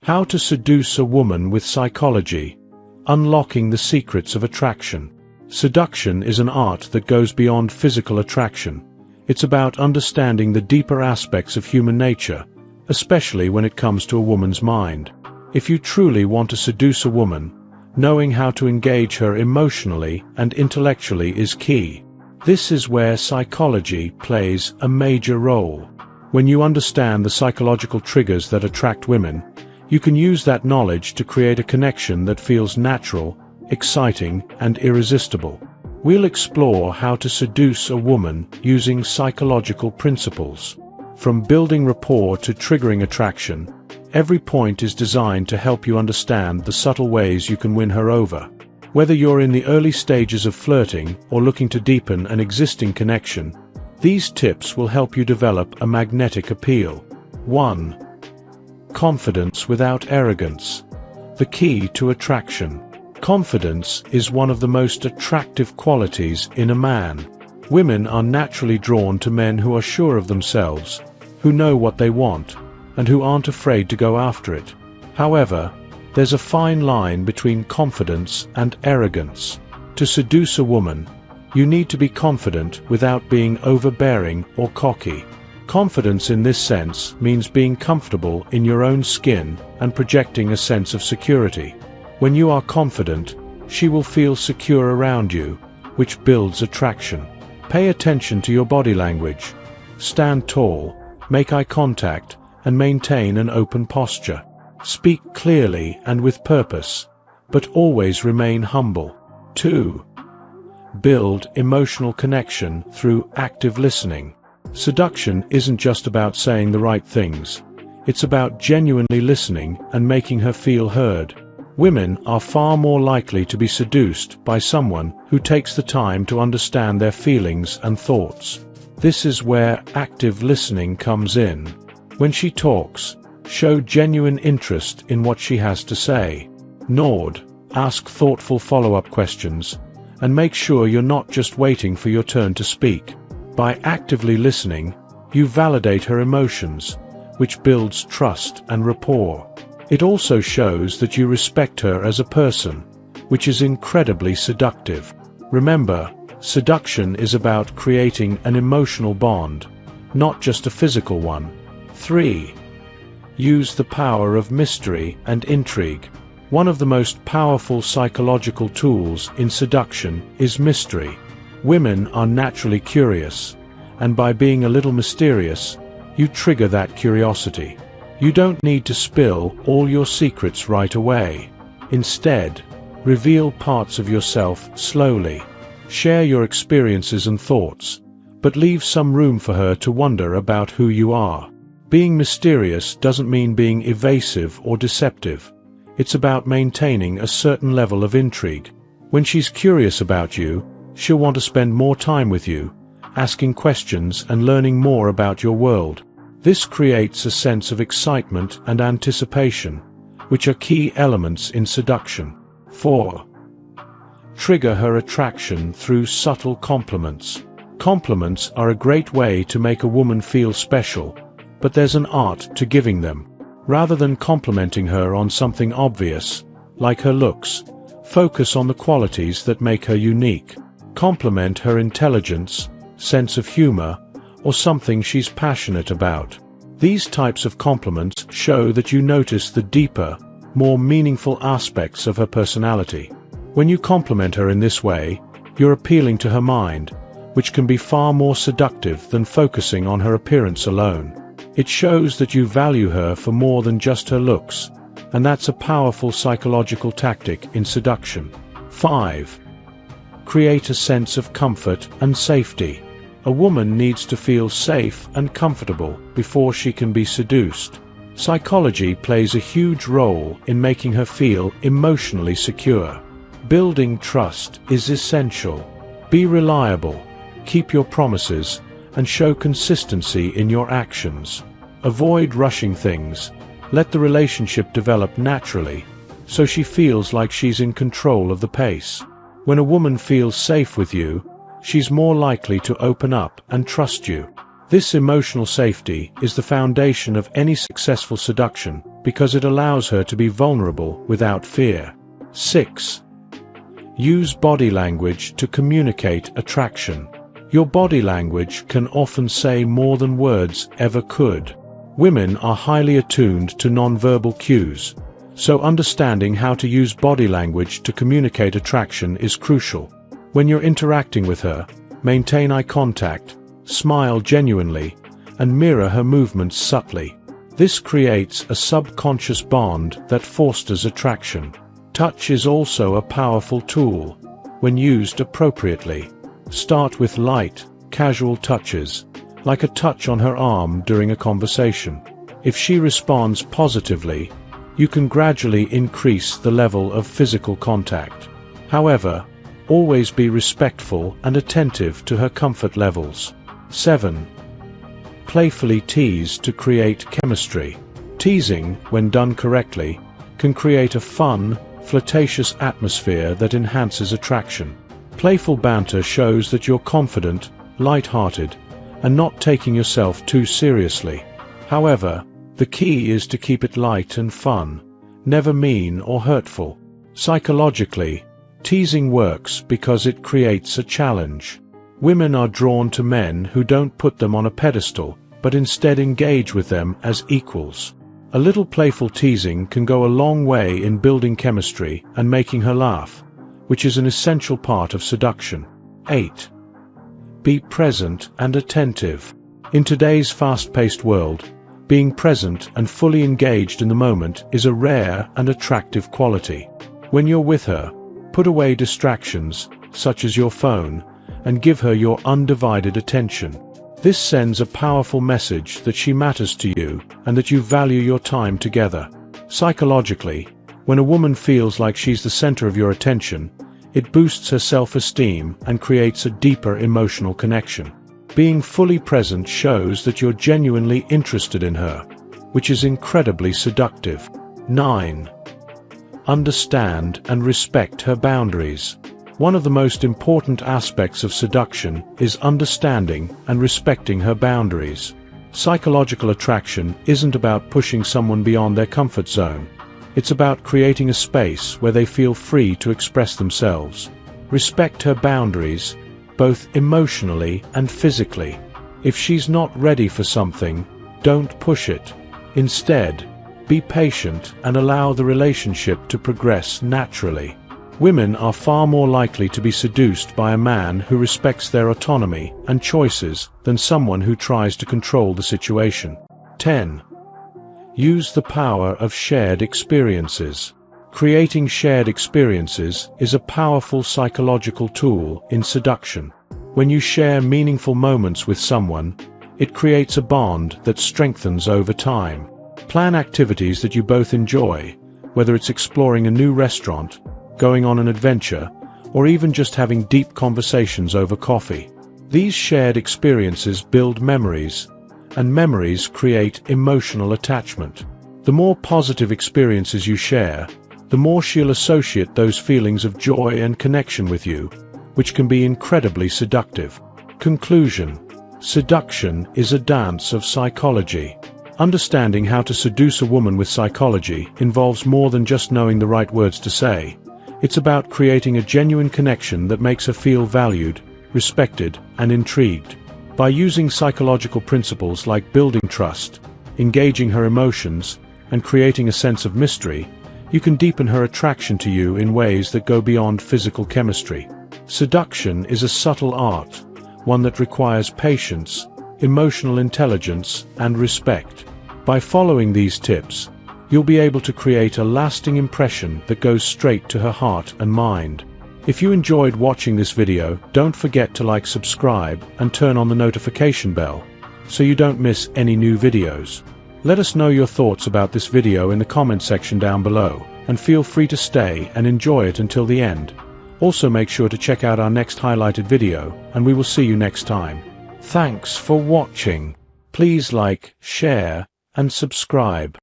How to seduce a woman with psychology. Unlocking the secrets of attraction. Seduction is an art that goes beyond physical attraction. It's about understanding the deeper aspects of human nature, especially when it comes to a woman's mind. If you truly want to seduce a woman, knowing how to engage her emotionally and intellectually is key. This is where psychology plays a major role. When you understand the psychological triggers that attract women, you can use that knowledge to create a connection that feels natural, exciting, and irresistible. We'll explore how to seduce a woman using psychological principles. From building rapport to triggering attraction, every point is designed to help you understand the subtle ways you can win her over. Whether you're in the early stages of flirting or looking to deepen an existing connection, these tips will help you develop a magnetic appeal. 1. Confidence without arrogance. The key to attraction. Confidence is one of the most attractive qualities in a man. Women are naturally drawn to men who are sure of themselves, who know what they want, and who aren't afraid to go after it. However, there's a fine line between confidence and arrogance. To seduce a woman, you need to be confident without being overbearing or cocky. Confidence in this sense means being comfortable in your own skin and projecting a sense of security. When you are confident, she will feel secure around you, which builds attraction. Pay attention to your body language. Stand tall, make eye contact, and maintain an open posture. Speak clearly and with purpose, but always remain humble. 2. Build emotional connection through active listening. Seduction isn't just about saying the right things. It's about genuinely listening and making her feel heard. Women are far more likely to be seduced by someone who takes the time to understand their feelings and thoughts. This is where active listening comes in. When she talks, show genuine interest in what she has to say. Nod, ask thoughtful follow-up questions, and make sure you're not just waiting for your turn to speak. By actively listening, you validate her emotions, which builds trust and rapport. It also shows that you respect her as a person, which is incredibly seductive. Remember, seduction is about creating an emotional bond, not just a physical one. 3. Use the power of mystery and intrigue. One of the most powerful psychological tools in seduction is mystery. Women are naturally curious, and by being a little mysterious, you trigger that curiosity. You don't need to spill all your secrets right away. Instead, reveal parts of yourself slowly. Share your experiences and thoughts, but leave some room for her to wonder about who you are. Being mysterious doesn't mean being evasive or deceptive. It's about maintaining a certain level of intrigue. When she's curious about you, she'll want to spend more time with you, asking questions and learning more about your world. This creates a sense of excitement and anticipation, which are key elements in seduction. 4. Trigger her attraction through subtle compliments. Compliments are a great way to make a woman feel special, but there's an art to giving them. Rather than complimenting her on something obvious, like her looks, focus on the qualities that make her unique. Compliment her intelligence, sense of humor, or something she's passionate about. These types of compliments show that you notice the deeper, more meaningful aspects of her personality. When you compliment her in this way, you're appealing to her mind, which can be far more seductive than focusing on her appearance alone. It shows that you value her for more than just her looks, and that's a powerful psychological tactic in seduction. 5. Create a sense of comfort and safety. A woman needs to feel safe and comfortable before she can be seduced. Psychology plays a huge role in making her feel emotionally secure. Building trust is essential. Be reliable, keep your promises, and show consistency in your actions. Avoid rushing things. Let the relationship develop naturally, so she feels like she's in control of the pace. When a woman feels safe with you, she's more likely to open up and trust you. This emotional safety is the foundation of any successful seduction because it allows her to be vulnerable without fear. 6. Use body language to communicate attraction. Your body language can often say more than words ever could. Women are highly attuned to nonverbal cues, so understanding how to use body language to communicate attraction is crucial. When you're interacting with her, maintain eye contact, smile genuinely, and mirror her movements subtly. This creates a subconscious bond that fosters attraction. Touch is also a powerful tool. When used appropriately, start with light, casual touches, like a touch on her arm during a conversation. If she responds positively, you can gradually increase the level of physical contact. However, always be respectful and attentive to her comfort levels. 7. Playfully tease to create chemistry. Teasing, when done correctly, can create a fun, flirtatious atmosphere that enhances attraction. Playful banter shows that you're confident, light-hearted, and not taking yourself too seriously. However, the key is to keep it light and fun, never mean or hurtful. Psychologically, teasing works because it creates a challenge. Women are drawn to men who don't put them on a pedestal, but instead engage with them as equals. A little playful teasing can go a long way in building chemistry and making her laugh, which is an essential part of seduction. 8. Be present and attentive. In today's fast-paced world, being present and fully engaged in the moment is a rare and attractive quality. When you're with her, put away distractions, such as your phone, and give her your undivided attention. This sends a powerful message that she matters to you and that you value your time together. Psychologically, when a woman feels like she's the center of your attention, it boosts her self-esteem and creates a deeper emotional connection. Being fully present shows that you're genuinely interested in her, which is incredibly seductive. 9. Understand and respect her boundaries. One of the most important aspects of seduction is understanding and respecting her boundaries. Psychological attraction isn't about pushing someone beyond their comfort zone. It's about creating a space where they feel free to express themselves. Respect her boundaries, both emotionally and physically. If she's not ready for something, don't push it. Instead, be patient and allow the relationship to progress naturally. Women are far more likely to be seduced by a man who respects their autonomy and choices than someone who tries to control the situation. 10. Use the power of shared experiences. Creating shared experiences is a powerful psychological tool in seduction. When you share meaningful moments with someone, it creates a bond that strengthens over time. Plan activities that you both enjoy, whether it's exploring a new restaurant, going on an adventure, or even just having deep conversations over coffee. These shared experiences build memories, and memories create emotional attachment. The more positive experiences you share, the more she'll associate those feelings of joy and connection with you, which can be incredibly seductive. Conclusion: seduction is a dance of psychology. Understanding how to seduce a woman with psychology involves more than just knowing the right words to say. It's about creating a genuine connection that makes her feel valued, respected, and intrigued. By using psychological principles like building trust, engaging her emotions, and creating a sense of mystery, you can deepen her attraction to you in ways that go beyond physical chemistry. Seduction is a subtle art, one that requires patience, emotional intelligence, and respect. By following these tips, you'll be able to create a lasting impression that goes straight to her heart and mind. If you enjoyed watching this video, don't forget to like, subscribe, and turn on the notification bell, so you don't miss any new videos. Let us know your thoughts about this video in the comment section down below, and feel free to stay and enjoy it until the end. Also make sure to check out our next highlighted video, and we will see you next time. Thanks for watching. Please like, share, and subscribe.